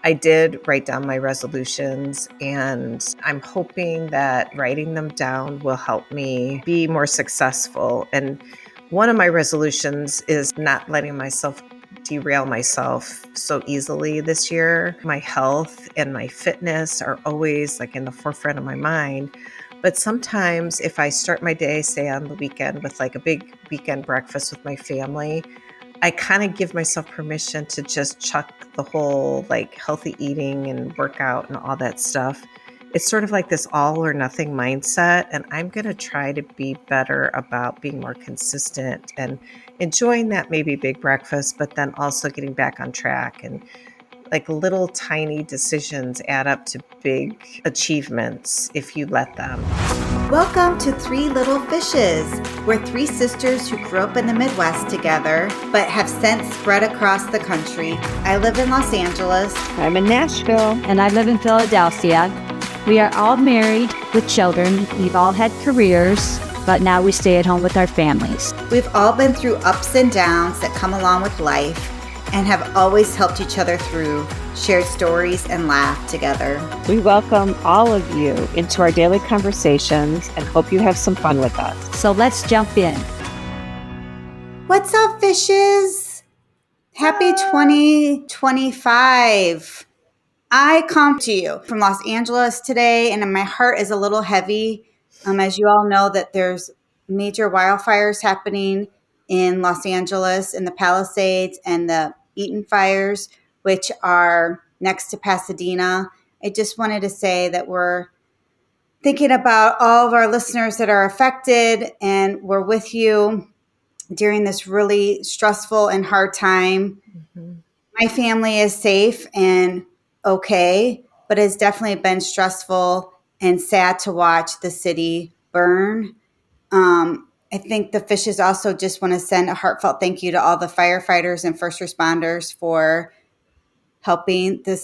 I did write down my resolutions, and I'm hoping that writing them down will help me be more successful. And one of my resolutions is not letting myself derail myself so easily this year. My health and my fitness are always like in the forefront of my mind. But sometimes if I start my day, say on the weekend, with like a big weekend breakfast with my family, I kind of give myself permission to just chuck the whole like healthy eating and workout and all that stuff. It's sort of like this all or nothing mindset. And I'm going to try to be better about being more consistent and enjoying that maybe big breakfast, but then also getting back on track. And like little tiny decisions add up to big achievements if you let them. Welcome to Three Little Fishes. We're three sisters who grew up in the Midwest together, but have since spread across the country. I live in Los Angeles. I'm in Nashville. And I live in Philadelphia. We are all married with children. We've all had careers, but now we stay at home with our families. We've all been through ups and downs that come along with life and have always helped each other through, shared stories, and laughed together. We welcome all of you into our daily conversations and hope you have some fun with us. So let's jump in. What's up, fishes? Happy 2025. I come to you from Los Angeles today, and my heart is a little heavy. As you all know, that there's major wildfires happening in Los Angeles, in the Palisades, and the Eaton fires, which are next to Pasadena. I just wanted to say that we're thinking about all of our listeners that are affected, and we're with you during this really stressful and hard time. Mm-hmm. My family is safe and okay, but it's definitely been stressful and sad to watch the city burn. I think the fishes also just want to send a heartfelt thank you to all the firefighters and first responders for helping the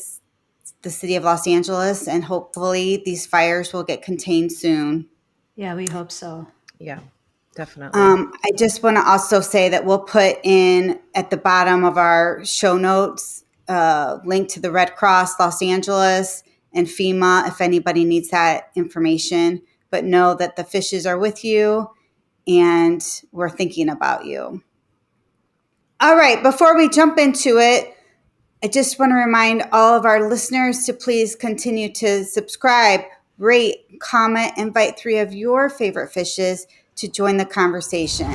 city of Los Angeles, and hopefully these fires will get contained soon. Yeah, we hope so. Yeah, definitely. I just want to also say that we'll put in at the bottom of our show notes link to the Red Cross Los Angeles and FEMA if anybody needs that information. But know that the fishes are with you and we're thinking about you. All right, before we jump into it, I just want to remind all of our listeners to please continue to subscribe, rate, comment, invite three of your favorite fishes to join the conversation.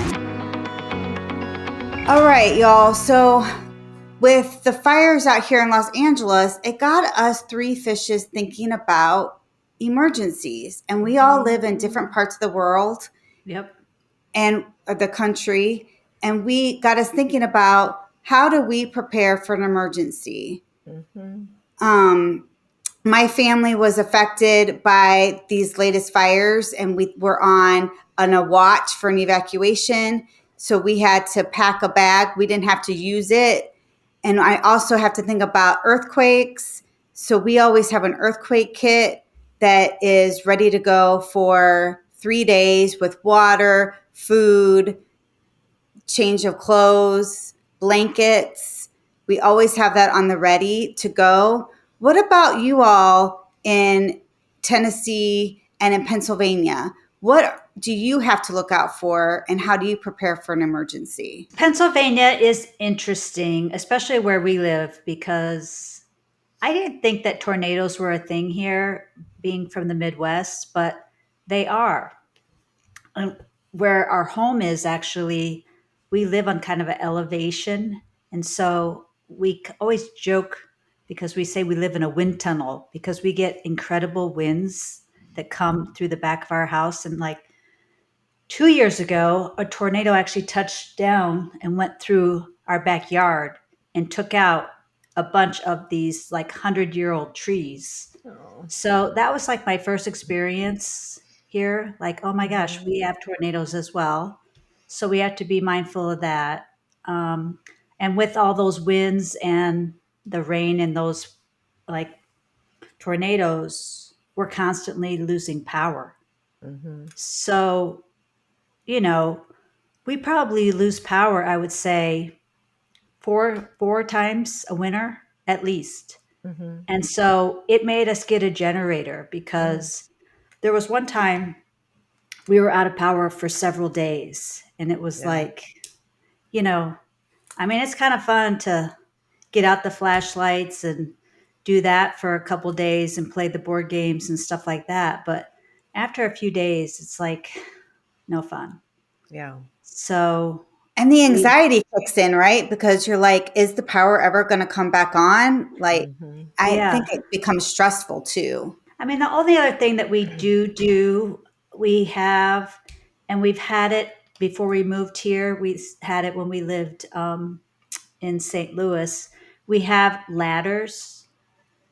All right, y'all. So with the fires out here in Los Angeles, it got us three fishes thinking about emergencies. And we all live in different parts of the world. Yep. And the country. And we got us thinking about, how do we prepare for an emergency? Mm-hmm. My family was affected by these latest fires, and we were on a watch for an evacuation. So we had to pack a bag. We didn't have to use it. And I also have to think about earthquakes. So we always have an earthquake kit that is ready to go for 3 days with water, food, change of clothes, blankets. We always have that on the ready to go. What about you all in Tennessee and in Pennsylvania? What do you have to look out for, and how do you prepare for an emergency? Pennsylvania is interesting, especially where we live, because I didn't think that tornadoes were a thing here, being from the Midwest, but they are. And where our home is, actually, we live on kind of an elevation. And so we always joke, because we say we live in a wind tunnel, because we get incredible winds that come through the back of our house. And like 2 years ago, a tornado actually touched down and went through our backyard and took out a bunch of these like 100-year-old trees. Oh. So that was like my first experience here. Like, oh my gosh, we have tornadoes as well. So we have to be mindful of that. And with all those winds and the rain and those like tornadoes, we're constantly losing power. Mm-hmm. So, you know, we probably lose power, I would say, four times a winter at least. Mm-hmm. And so it made us get a generator because there was one time we were out of power for several days. And it was Yeah. like, you know, I mean, it's kind of fun to get out the flashlights and do that for a couple days and play the board games and stuff like that. But after a few days, it's like no fun. Yeah. So And the we, anxiety kicks in, right? Because you're like, is the power ever going to come back on? Like, Mm-hmm. I yeah. think it becomes stressful too. I mean, the only other thing that we do, we have, and we've had it before we moved here. We had it when we lived in St. Louis. We have ladders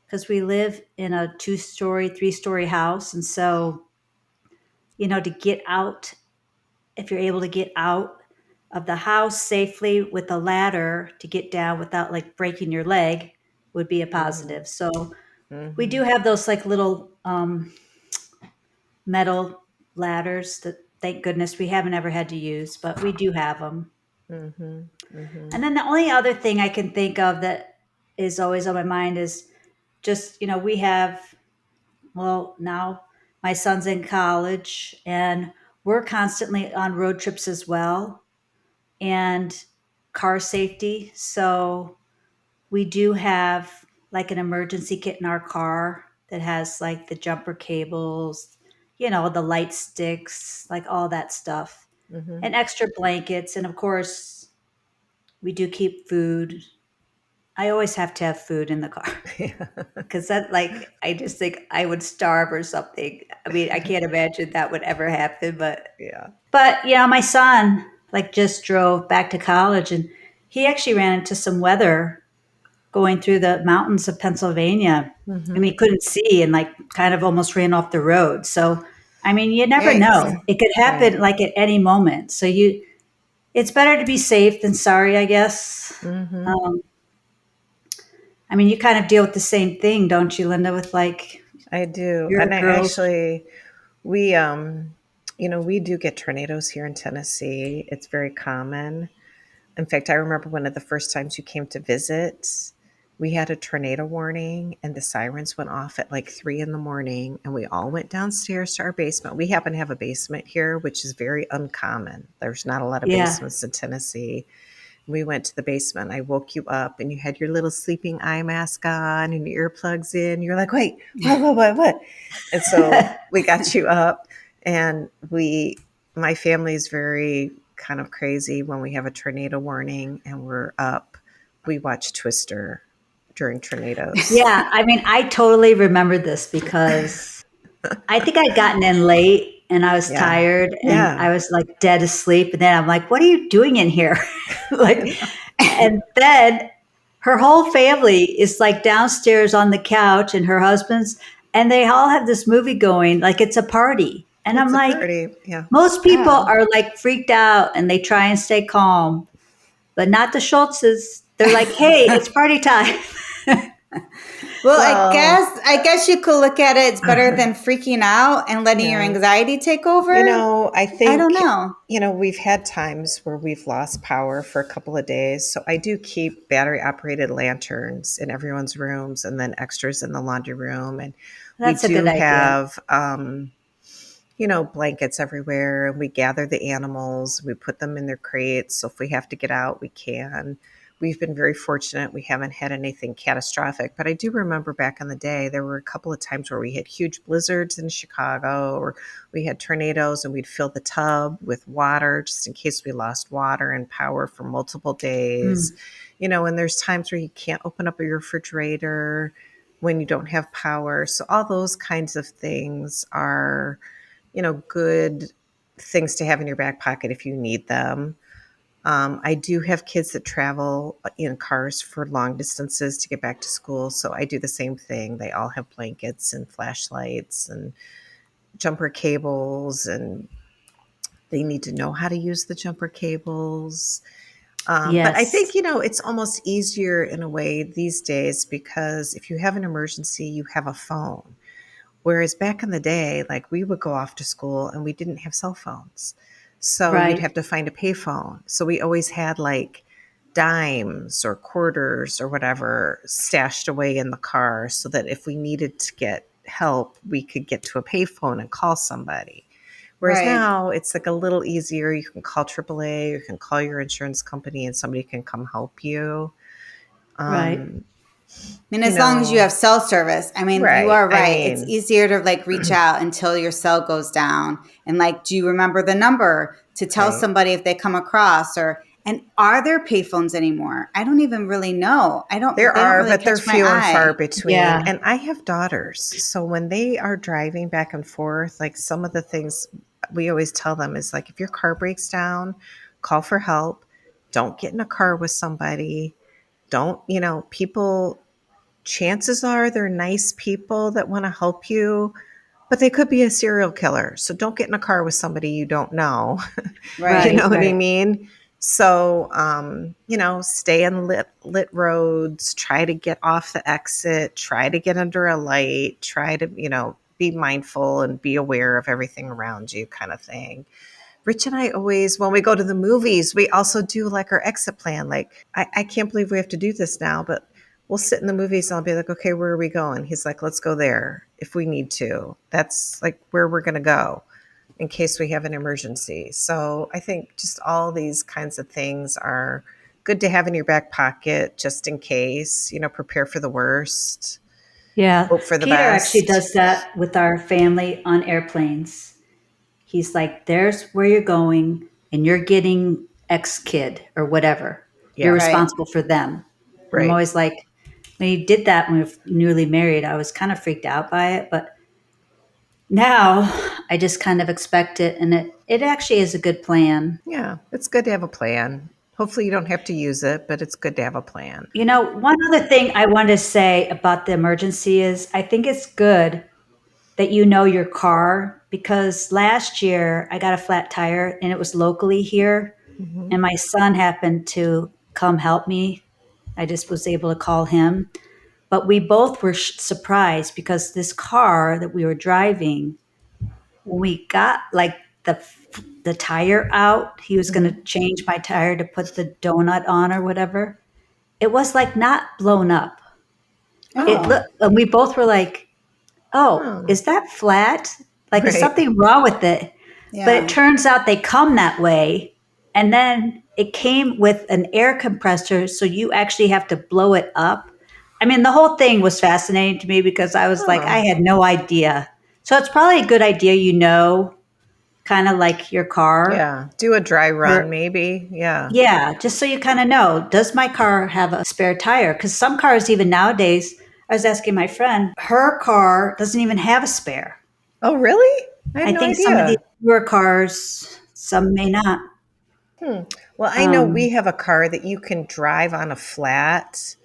because we live in a 2-story, 3-story house. And so, to get out, if you're able to get out of the house safely with a ladder to get down without like breaking your leg would be a Mm-hmm. positive. So we Mm-hmm. do have those like little metal ladders that thank goodness we haven't ever had to use, but we do have them. Mm-hmm. Mm-hmm. And then the only other thing I can think of that is always on my mind is just, we have, well, now my son's in college and we're constantly on road trips as well, and car safety. So we do have like an emergency kit in our car that has like the jumper cables, the light sticks, like all that stuff, Mm-hmm. and extra blankets. And of course, we do keep food. I always have to have food in the car Yeah. because that, like, I just think I would starve or something. I mean, I can't imagine that would ever happen, Yeah. but my son like just drove back to college and he actually ran into some weather going through the mountains of Pennsylvania. I Mm-hmm. mean, couldn't see and like kind of almost ran off the road. So, I mean, you never Yikes. know. It could Right. happen like at any moment. So it's better to be safe than sorry, I guess. Mm-hmm. Um, I mean, you kind of deal with the same thing, don't you, Linda, with like I do. your And I girls? actually, we, we do get tornadoes here in Tennessee. It's very common. In fact, I remember one of the first times you came to visit, we had a tornado warning and the sirens went off at like 3 in the morning and we all went downstairs to our basement. We happen to have a basement here, which is very uncommon. There's not a lot of Yeah. basements in Tennessee. We went to the basement. I woke you up and you had your little sleeping eye mask on and your earplugs in. You're like, wait, what? And so we got you up and my family is very kind of crazy when we have a tornado warning and we're up. We watch Twister during tornadoes. Yeah. I mean, I totally remember this because I think I'd gotten in late and I was Yeah. tired and Yeah. I was like dead asleep. And then I'm like, what are you doing in here? Like, and then her whole family is like downstairs on the couch and her husband's, and they all have this movie going like it's a party. And I'm It's a like, party. Yeah. most people Yeah. are like freaked out and they try and stay calm, but not the Schultzes. They're like, hey, it's party time. Well, Well, I guess you could look at it. It's better than freaking out and letting your yeah. anxiety take over. I I don't think, know. we've had times where we've lost power for a couple of days. So I do keep battery operated lanterns in everyone's rooms and then extras in the laundry room. And we That's a do good idea. have, blankets everywhere. And we gather the animals, we put them in their crates. So if we have to get out, we can. We've been very fortunate. We haven't had anything catastrophic, but I do remember back in the day, there were a couple of times where we had huge blizzards in Chicago or we had tornadoes and we'd fill the tub with water just in case we lost water and power for multiple days. Mm. And there's times where you can't open up your refrigerator when you don't have power. So all those kinds of things are, good things to have in your back pocket if you need them. I do have kids that travel in cars for long distances to get back to school. So I do the same thing. They all have blankets and flashlights and jumper cables, and they need to know how to use the jumper cables. But I think, Yes. it's almost easier in a way these days because if you have an emergency, you have a phone. Whereas back in the day, like we would go off to school and we didn't have cell phones. So you'd Right. have to find a payphone. So we always had like dimes or quarters or whatever stashed away in the car so that if we needed to get help, we could get to a payphone and call somebody. Whereas Right. now it's like a little easier. You can call AAA, you can call your insurance company and somebody can come help you. Right. I mean, as long as you have cell service, I mean, Right. you are I right. It's mean- easier to like reach out until your cell goes down. And like, do you remember the number to tell Right. somebody if they come across and are there payphones anymore? I don't even really know. There they don't are, really but they're catch my few and eye. far between. Yeah. And I have daughters. So when they are driving back and forth, like some of the things we always tell them is like, if your car breaks down, call for help. Don't get in a car with somebody. Don't, people, chances are they're nice people that want to help you, but they could be a serial killer. So don't get in a car with somebody you don't know. Right. You know what I right. mean? So, stay in lit roads, try to get off the exit, try to get under a light, try to, be mindful and be aware of everything around you kind of thing. Rich and I always, when we go to the movies, we also do like our exit plan. Like, I can't believe we have to do this now, but we'll sit in the movies and I'll be like, okay, where are we going? He's like, let's go there if we need to. That's like where we're going to go in case we have an emergency. So I think just all these kinds of things are good to have in your back pocket just in case, prepare for the worst. Yeah. Hope for the Peter actually best. does that with our family on airplanes. He's like, there's where you're going and you're getting X kid or whatever. Yeah. You're Right. responsible for them. Right. I'm always like, when he did that when we were newly married, I was kind of freaked out by it. But now I just kind of expect it. And it actually is a good plan. Yeah, it's good to have a plan. Hopefully you don't have to use it, but it's good to have a plan. One other thing I wanted to say about the emergency is I think it's good that you know your car, because last year I got a flat tire and it was locally here. Mhm. And my son happened to come help me. I just was able to call him. But we both were surprised because this car that we were driving, when we got like the tire out, he was going to change my tire to put the donut on or whatever. It was like not blown up. And we both were like, Oh. is that flat? Like, is Right. something wrong with it? Yeah. But it turns out they come that way. And then it came with an air compressor. So you actually have to blow it up. I mean, the whole thing was fascinating to me because I was like, Oh. I had no idea. So it's probably a good idea, kind of like your car. Yeah, do a dry run Or- maybe. Yeah. Yeah, just so you kind of know, does my car have a spare tire? Because some cars, even nowadays, I was asking my friend, her car doesn't even have a spare. Oh, really? I had I no think idea. some of these newer cars, some may not. Well, I know we have a car that you can drive on a flat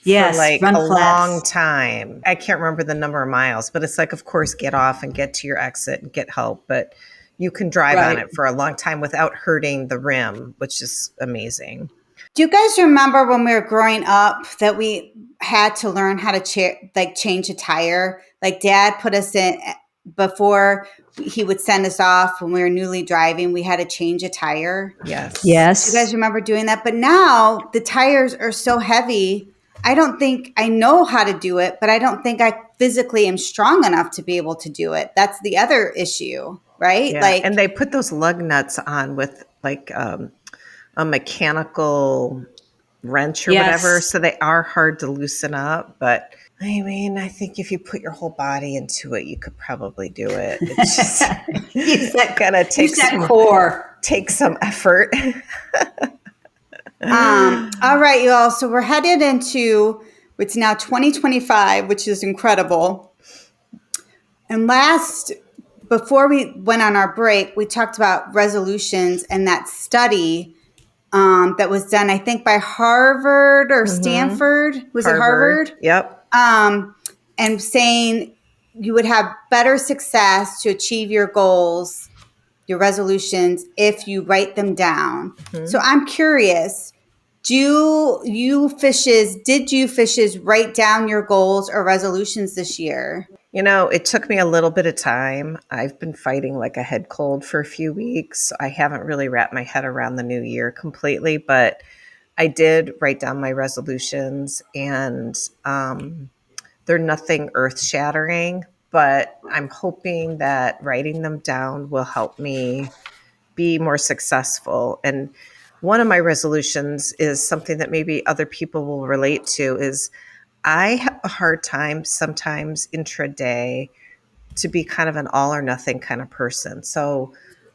Yes, for like run a flats. long time. I can't remember the number of miles, but it's like, of course, get off and get to your exit and get help. But you can drive on Right. it for a long time without hurting the rim, which is amazing. Do you guys remember when we were growing up that we had to learn how to change a tire? Like Dad put us in before he would send us off when we were newly driving. We had to change a tire. Yes. Do you Yes. guys remember doing that? But now the tires are so heavy. I don't think I know how to do it, but I don't think I physically am strong enough to be able to do it. That's the other issue, right? Yeah. Like, And they put those lug nuts on with like a mechanical wrench or Yes. whatever. So they are hard to loosen up. But I mean, I think if you put your whole body into it, you could probably do it. It's just Use gonna take use that some, core. take some effort. all right, you all. So we're headed into it's now 2025, which is incredible. And before we went on our break, we talked about resolutions and that study that was done, I think, by Harvard or Stanford. Was it Harvard? Yep. And saying you would have better success to achieve your goals, your resolutions, if you write them down. So I'm curious, did you fishes write down your goals or resolutions this year? It took me a little bit of time. I've been fighting like a head cold for a few weeks. I haven't really wrapped my head around the new year completely, but I did write down my resolutions, and they're nothing earth shattering, but I'm hoping that writing them down will help me be more successful. And one of my resolutions is something that maybe other people will relate to is I have a hard time sometimes intraday to be kind of an all or nothing kind of person. So,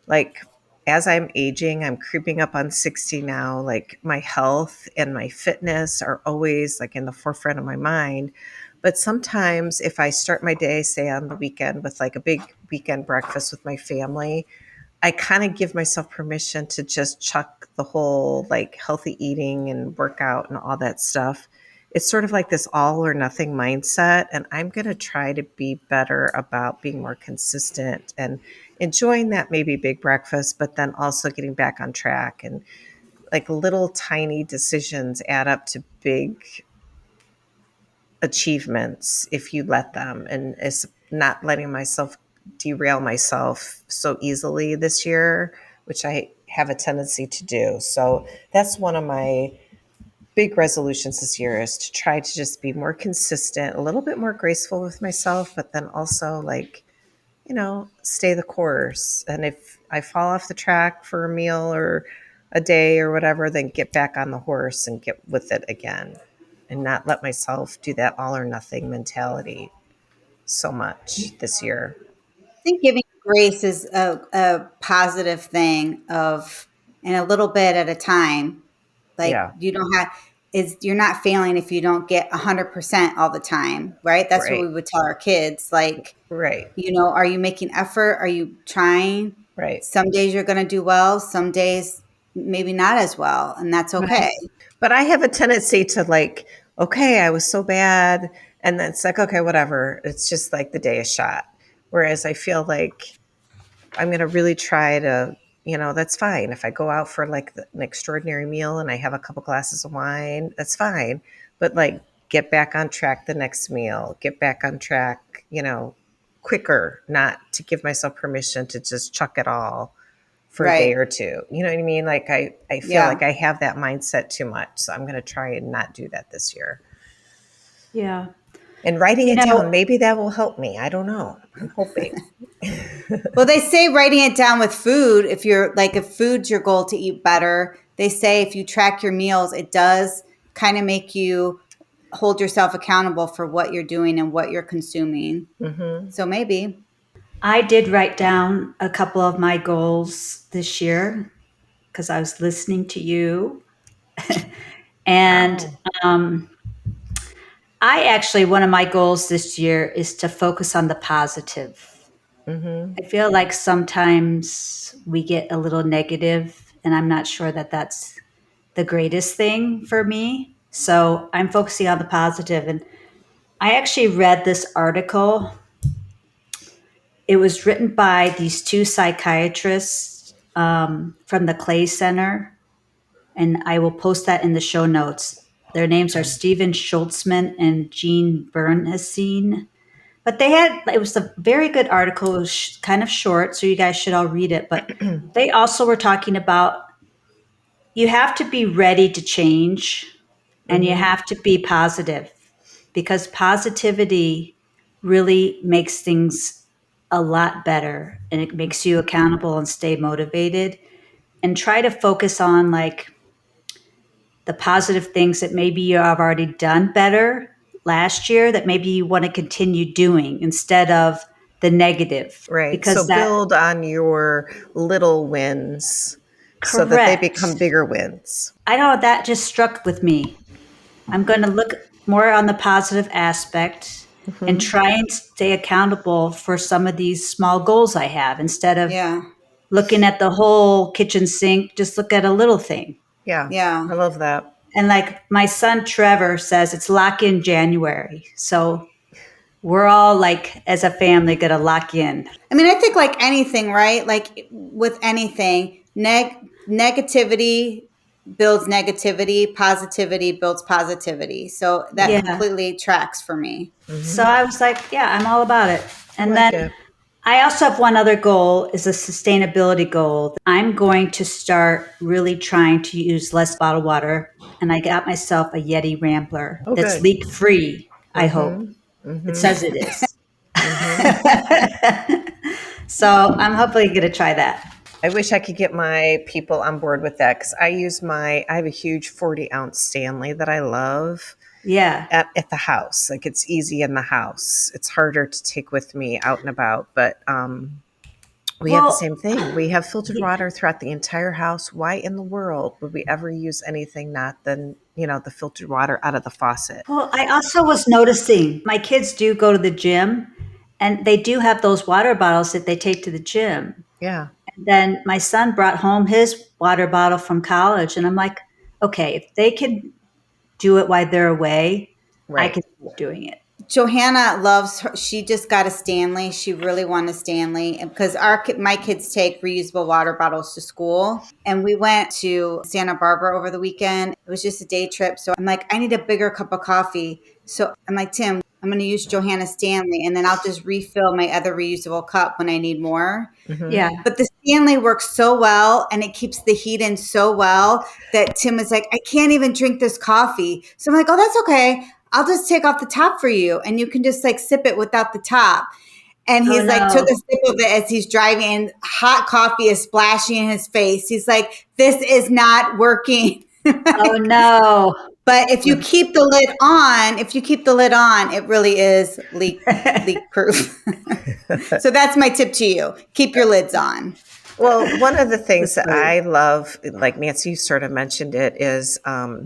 like, as I'm aging, I'm creeping up on 60 now. Like, my health and my fitness are always like in the forefront of my mind. But sometimes, if I start my day, say on the weekend, with like a big weekend breakfast with my family, I kind of give myself permission to just chuck the whole like healthy eating and workout and all that stuff. It's sort of like this all or nothing mindset. And I'm going to try to be better about being more consistent and enjoying that maybe big breakfast, but then also getting back on track. And like little tiny decisions add up to big achievements if you let them. And it's not letting myself derail myself so easily this year, which I have a tendency to do. So that's one of my big resolutions this year, is to try to just be more consistent, a little bit more graceful with myself, but then also like, stay the course. And if I fall off the track for a meal or a day or whatever, then get back on the horse and get with it again, and not let myself do that all or nothing mentality so much this year. I think giving grace is a positive thing of, and a little bit at a time. Like Yeah, you don't have, is you're not failing if you don't get 100% all the time, right? That's what we right, would tell our kids. Like, right, are you making effort? Are you trying? right. Some days you're going to do well, some days maybe not as well, and that's Right. okay. But I have a tendency to like, okay, I was so bad. And then it's like, okay, whatever. It's just like the day is shot. Whereas I feel like I'm going to really try to, that's fine. If I go out for like an extraordinary meal and I have a couple glasses of wine, that's fine. But like, get back on track the next meal, get back on track, quicker, not to give myself permission to just chuck it all for a day Right. or two. You know what I mean? Like I feel Yeah. like I have that mindset too much. So I'm going to try and not do that this year. Yeah. And writing You it down, know, maybe that will help me. I don't know. I'm hoping. Well, they say writing it down with food, if food's your goal to eat better, they say if you track your meals, it does kind of make you hold yourself accountable for what you're doing and what you're consuming. Hmm. So maybe. I did write down a couple of my goals this year because I was listening to you. And Wow. um, I actually, one of my goals this year is to focus on the positive. Hmm. I feel like sometimes we get a little negative, and I'm not sure that that's the greatest thing for me. So I'm focusing on the positive. And I actually read this article. It was written by these two psychiatrists from the Clay Center, and I will post that in the show notes. Their names are Okay. Stephen Schultzman and Jean Bernstein. But it was a very good article. It was kind of short, so you guys should all read it. But they also were talking about you have to be ready to change and you Hmm. have to be positive because positivity really makes things a lot better and it makes you accountable and stay motivated and try to focus on like the positive things that maybe you have already done better last year that maybe you want to continue doing instead of the negative Right. So because that build on your little wins so that they become correct. bigger wins. I know that just struck with me. I'm going to look more on the positive aspect and Hmm. try and stay accountable for some of these small goals I have instead of Yeah. looking at the whole kitchen sink, just look at a little thing. Yeah. Yeah. I love that. And like my son Trevor says, it's lock in January. So we're all like, as a family, going to lock in. I mean, I think like anything, right? Like with anything, negativity builds negativity, positivity builds positivity. So that Yeah. Yeah. completely tracks for me. So Hmm. I was like, yeah, I'm all about it. I And like then it. I also have one other goal is a sustainability goal. I'm going to start really trying to use less bottled water. And I got myself a Yeti Rambler Oh, that's good. leak free, I hope. Mm-hmm. It Mm-hmm. says it is. Mm-hmm. So I'm hopefully going to try that. I wish I could get my people on board with that because I have a huge 40-ounce Stanley that I love Yeah. at the house. Like it's easy in the house. It's harder to take with me out and about, but we have the Well, same thing. We have filtered y- water throughout the entire house. Why in the world would we ever use anything not than, the filtered water out of the faucet? well, I also was noticing my kids do go to the gym and they do have those water bottles that they take to the gym. Yeah, Then my son brought home his water bottle from college, and I'm like, okay, if they can do it while they're away, I right. can keep doing it. Johanna loves her. She just got a Stanley. She really wanted a Stanley because my kids take reusable water bottles to school. And we went to Santa Barbara over the weekend. It was just a day trip. So I'm like, I need a bigger cup of coffee. So I'm like, Tim, I'm going to use Johanna's Stanley and then I'll just refill my other reusable cup when I need more. Mm-hmm. Yeah. But the Stanley works so well and it keeps the heat in so well that Tim was like, I can't even drink this coffee. So I'm like, oh, that's okay. I'll just take off the top for you and you can just like sip it without the top. And he's like, took a sip of it as he's driving and hot coffee is splashing in his face. He's like, this is not working. Oh no. But if you keep the lid on, it really is leak proof. So that's my tip to you. Keep your lids on. Well, one of the things that I love, like Nancy sort of mentioned it, is I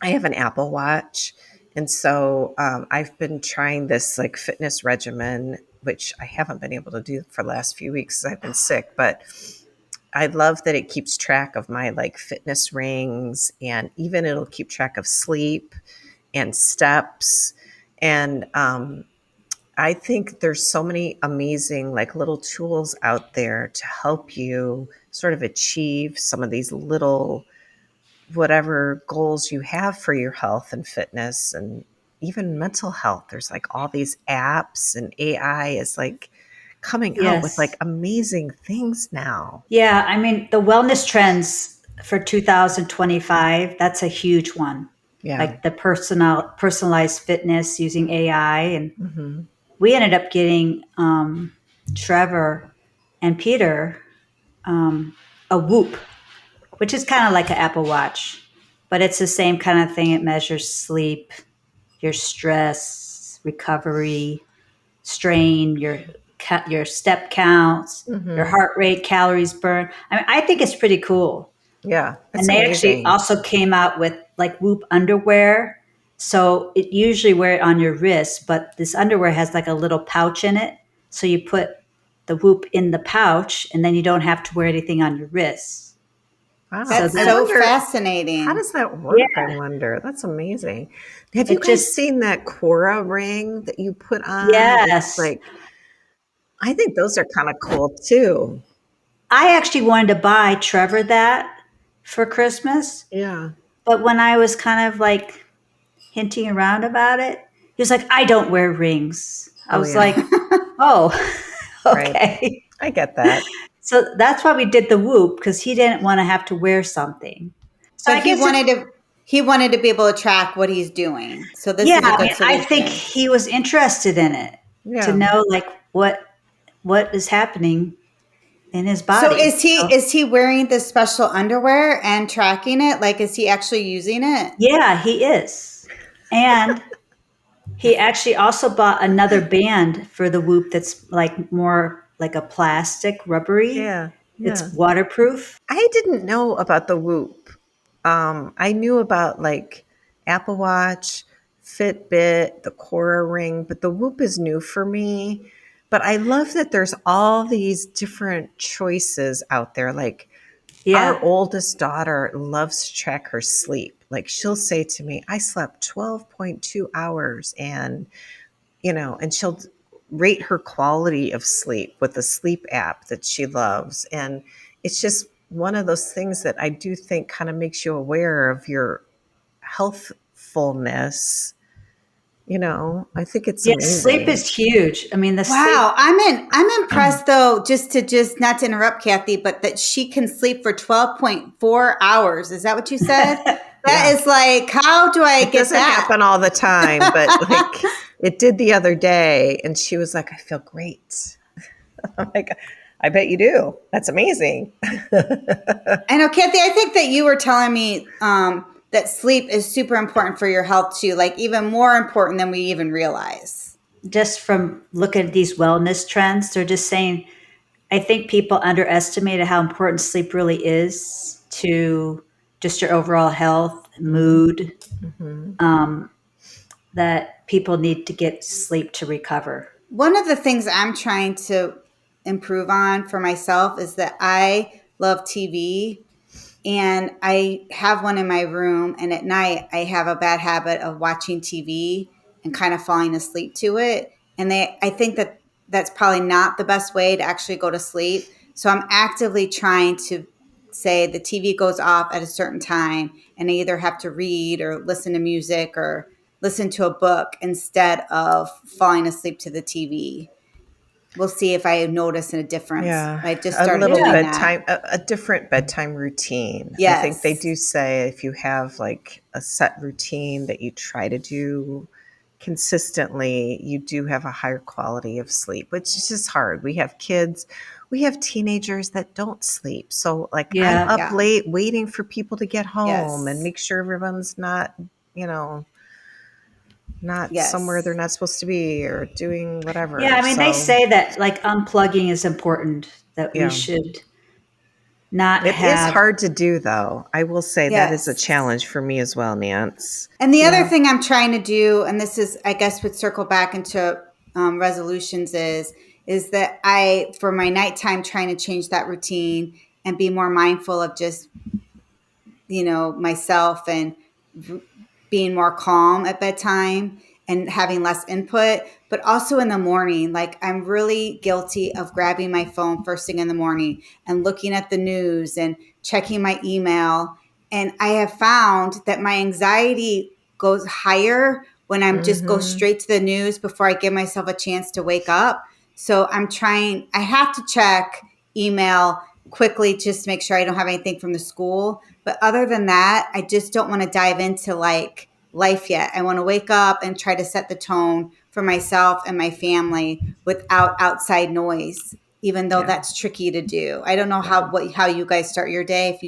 have an Apple Watch. And so I've been trying this like fitness regimen, which I haven't been able to do for the last few weeks because I've been sick. But I love that it keeps track of my like fitness rings and even it'll keep track of sleep and steps. And I think there's so many amazing like little tools out there to help you sort of achieve some of these little whatever goals you have for your health and fitness and even mental health. There's like all these apps and AI is like coming out with Yes. like amazing things now. Yeah. I mean, the wellness trends for 2025, that's a huge one. Yeah. Like the personalized fitness using AI. And Mm-hmm. we ended up getting Trevor and Peter a Whoop, which is kind of like an Apple Watch, but it's the same kind of thing. It measures sleep, your stress, recovery, strain, your step counts, Mm-hmm. your heart rate, calories burned. I mean, I think it's pretty cool. Yeah. And they actually also came out with like Whoop underwear. So it usually wear it on your wrist, but this underwear has like a little pouch in it. So you put the Whoop in the pouch and then you don't have to wear anything on your wrists. Wow. That's I so wonder, fascinating. how does that work? Yeah. I wonder. That's amazing. Have you It guys just- seen that Cora ring that you put on? Yes. It's like, I think those are kind of cool too. I actually wanted to buy Trevor that for Christmas. Yeah. But when I was kind of like hinting around about it, he was like, I don't wear rings. I Oh, was yeah. like, oh, Right. okay. I get that. So that's why we did the Whoop, because he didn't want to have to wear something. So But I guess he wanted to be able to track what he's doing. So this is a I good mean, solution. I think he was interested in it Yeah. to know like what is happening in his body. So is he wearing this special underwear and tracking it? Like, is he actually using it? Yeah, he is. And he actually also bought another band for the Whoop that's like more like a plastic, rubbery. Yeah. It's waterproof. I didn't know about the Whoop. I knew about like Apple Watch, Fitbit, the Cora ring, but the Whoop is new for me. But I love that there's all these different choices out there. Like Yeah. our oldest daughter loves to track her sleep. Like she'll say to me, I slept 12.2 hours and and she'll rate her quality of sleep with the sleep app that she loves. And it's just one of those things that I do think kind of makes you aware of your healthfulness I think it's Yes, amazing. sleep is huge. I mean, the sleep. Wow, I'm impressed though, just not to interrupt Kathy, but that she can sleep for 12.4 hours. Is that what you said? That Yeah. is like, how do I It get doesn't that? happen all the time, but like it did the other day, and she was like, I feel great. I'm like, I bet you do. That's amazing. I know, Kathy, I think that you were telling me that sleep is super important for your health too, like even more important than we even realize. Just from looking at these wellness trends, they're just saying, I think people underestimated how important sleep really is to just your overall health, mood, Mhm. that people need to get sleep to recover. One of the things I'm trying to improve on for myself is that I love TV and I have one in my room. And at night, I have a bad habit of watching TV and kind of falling asleep to it. And I think that that's probably not the best way to actually go to sleep. So I'm actively trying to say the TV goes off at a certain time, and I either have to read or listen to music or listen to a book instead of falling asleep to the TV. We'll see if I notice a difference. Yeah, I just a started little doing bedtime, that. a different bedtime routine. I think they Yes. do say if you have like a set routine that you try to do consistently, you do have a higher quality of sleep, which is just hard. We have kids, we have teenagers that don't sleep. So, like, I'm Yeah. up Yeah. late waiting for people to get home and Yes. make sure everyone's not, you know, not somewhere they're Yes. not supposed to be or doing Yeah. whatever. I mean, they So, say that like unplugging is important, that we yeah. should not It is have. hard to do, though. I will say that is a Yes. challenge for me as well, Nance. And the other Yeah. thing I'm trying to do, and this is, I guess, would circle back into resolutions, is that I, for my nighttime, trying to change that routine and be more mindful of just, myself and being more calm at bedtime and having less input, but also in the morning. Like, I'm really guilty of grabbing my phone first thing in the morning and looking at the news and checking my email. And I have found that my anxiety goes higher when I'm just go Hmm. straight to the news before I give myself a chance to wake up. So I have to check email quickly just to make sure I don't have anything from the school. But other than that, I just don't want to dive into like life yet. I want to wake up and try to set the tone for myself and my family without outside noise, even though Yeah. that's tricky to do. I don't know Yeah. how you guys start your day,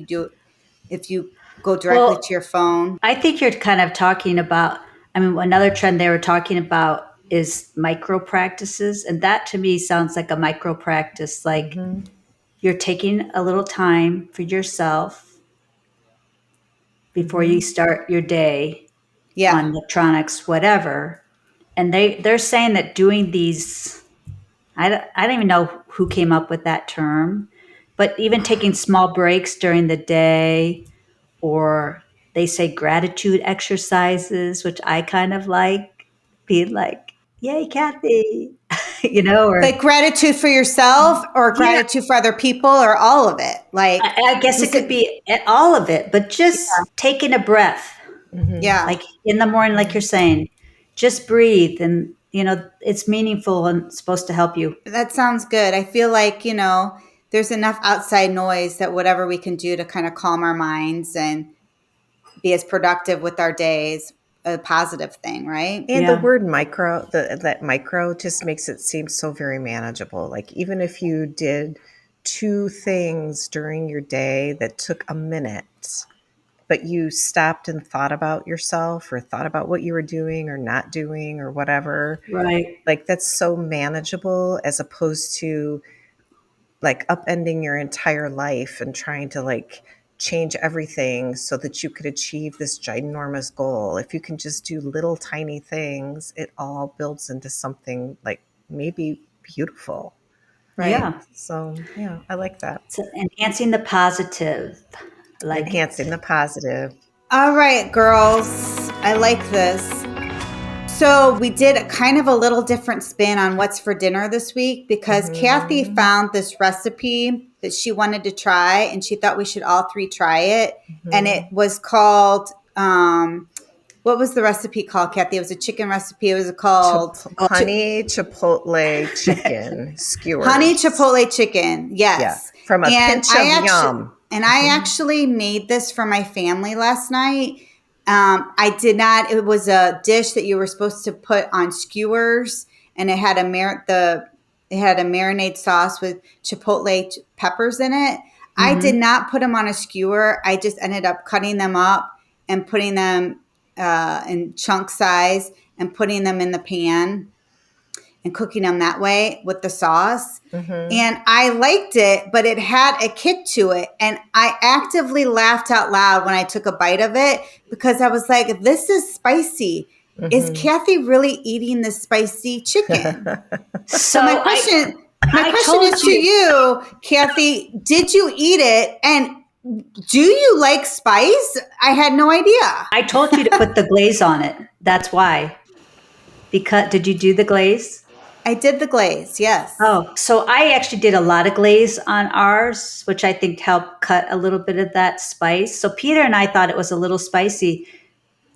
if you go directly to Well, your phone. I think you're kind of talking about, I mean, another trend they were talking about is micro practices. And that to me sounds like a micro practice. Like Hmm. you're taking a little time for yourself before you Hmm. start your day Yeah. on electronics, whatever. And they're saying that doing these, I don't even know who came up with that term, but even taking small breaks during the day, or they say gratitude exercises, which I kind of like, being like, yay, Kathy, or Like gratitude for yourself or yeah, gratitude for other people or all of it. Like, I guess it was could it? be all of it, but just taking a breath, Hmm. Yeah. like in the morning, like you're saying, just breathe. And, it's meaningful and supposed to help you. That sounds good. I feel like, there's enough outside noise that whatever we can do to kind of calm our minds and be as productive with our days, a positive thing, right? And the Yeah. word micro, that micro just makes it seem so very manageable. Like, even if you did two things during your day that took a minute, but you stopped and thought about yourself or thought about what you were doing or not doing or whatever, Right. like, that's so manageable as opposed to like upending your entire life and trying to like change everything so that you could achieve this ginormous goal. If you can just do little tiny things, it all builds into something like maybe beautiful. Right. Yeah. So, yeah, I like that. So enhancing the positive. Like Enhancing the positive. All right, girls. I like this. So we did a kind of a little different spin on what's for dinner this week because Kathy Mhm. found this recipe that she wanted to try and she thought we should all three try it. And it Mhm. was called what was the recipe called, Kathy? It was a chicken recipe. It was called honey chipotle chicken skewers. Honey chipotle chicken. Yes. Yeah, from a pinch of yum. And I actually made this for my family last night. I did not. It was a dish that you were supposed to put on skewers, and it had a marinade sauce with chipotle peppers in it. I did not put them on a skewer. I just ended up cutting them up and putting them in chunk size and putting them in the pan and cooking them that way with the sauce. And I liked it, but it had a kick to it. And I actively laughed out loud when I took a bite of it because I was like, this is spicy. Is Kathy really eating this spicy chicken? So my question is to you, Kathy, did you eat it? And do you like spice? I had no idea. I told you to put the glaze on it. That's why. Because did you do the glaze? I did the glaze, yes. Oh, so I actually did a lot of glaze on ours, which I think helped cut a little bit of that spice. So Peter and I thought it was a little spicy.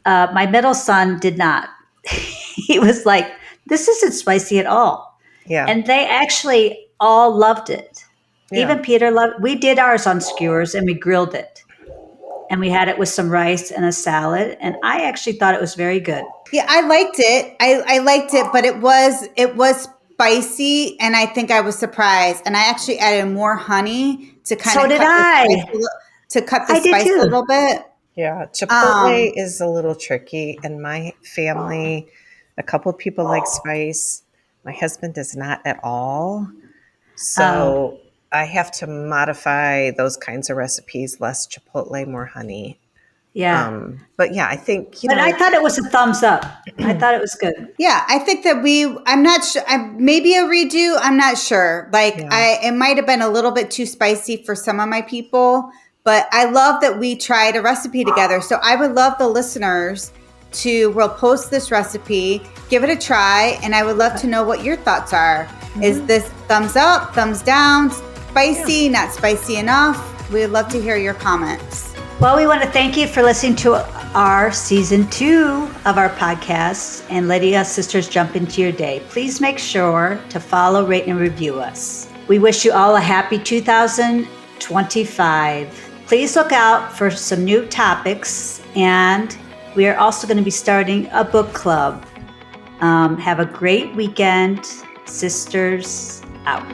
My middle son did not. He was like, this isn't spicy at all. Yeah. And they actually all loved it. Yeah. Even Peter loved. We did ours on skewers and we grilled it. And we had it with some rice and a salad. And I actually thought it was very good. Yeah, I liked it. I liked it, but it was spicy, and I think I was surprised. And I actually added more honey to cut the spice a little bit. Yeah, Chipotle is a little tricky. In my family, a couple of people like spice. My husband does not at all. So I have to modify those kinds of recipes, less Chipotle, more honey. Yeah. But yeah, I think, I thought it was a thumbs up. I thought it was good. Yeah. I think that I'm not sure, maybe a redo. I'm not sure. It might've been a little bit too spicy for some of my people, but I love that we tried a recipe together. So I would love the listeners we'll post this recipe, give it a try. And I would love to know what your thoughts are. Is this thumbs up, thumbs down, spicy, not spicy enough? We'd love to hear your comments. Well, we want to thank you for listening to our season 2 of our podcast and letting us sisters jump into your day. Please make sure to follow, rate, and review us. We wish you all a happy 2025. Please look out for some new topics, and we are also going to be starting a book club. Have a great weekend. Sisters out.